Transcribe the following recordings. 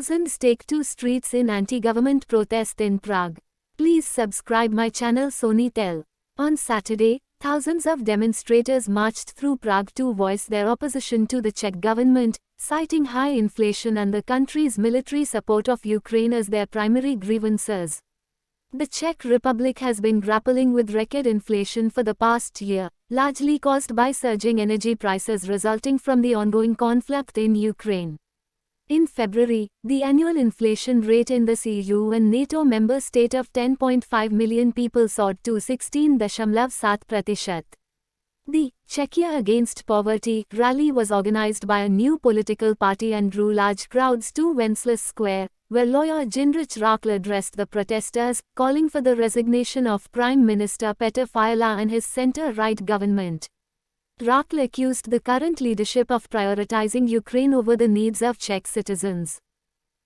Thousands take to streets in anti-government protest in Prague. Please subscribe my channel Sony. On Saturday, thousands of demonstrators marched through Prague to voice their opposition to the Czech government, citing high inflation and the country's military support of Ukraine as their primary grievances. The Czech Republic has been grappling with record inflation for the past year, largely caused by surging energy prices resulting from the ongoing conflict in Ukraine. In February, the annual inflation rate in the EU and NATO member state of 10.5 million people soared to 16.7%. The Czechia Against Poverty rally was organized by a new political party and drew large crowds to Wenceslas Square, where lawyer Jindřich Rakl addressed the protesters, calling for the resignation of Prime Minister Petr Fiala and his center-right government. Rakl accused the current leadership of prioritizing Ukraine over the needs of Czech citizens.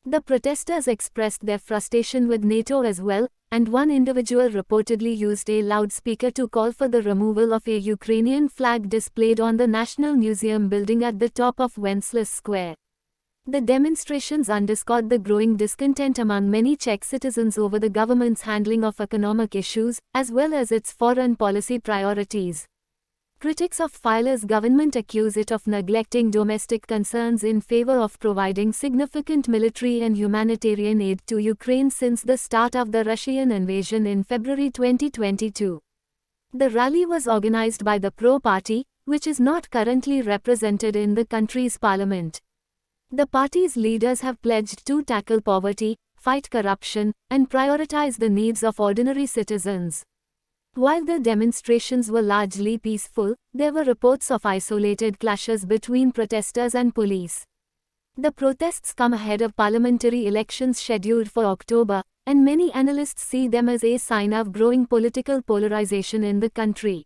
The protesters expressed their frustration with NATO as well, and one individual reportedly used a loudspeaker to call for the removal of a Ukrainian flag displayed on the National Museum building at the top of Wenceslas Square. The demonstrations underscored the growing discontent among many Czech citizens over the government's handling of economic issues, as well as its foreign policy priorities. Critics of Fiala's government accuse it of neglecting domestic concerns in favor of providing significant military and humanitarian aid to Ukraine since the start of the Russian invasion in February 2022. The rally was organized by the Pro Party, which is not currently represented in the country's parliament. The party's leaders have pledged to tackle poverty, fight corruption, and prioritize the needs of ordinary citizens. While the demonstrations were largely peaceful, there were reports of isolated clashes between protesters and police. The protests come ahead of parliamentary elections scheduled for October, and many analysts see them as a sign of growing political polarization in the country.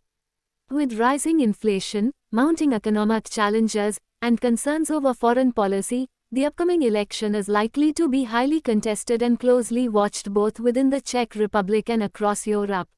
With rising inflation, mounting economic challenges, and concerns over foreign policy, the upcoming election is likely to be highly contested and closely watched both within the Czech Republic and across Europe.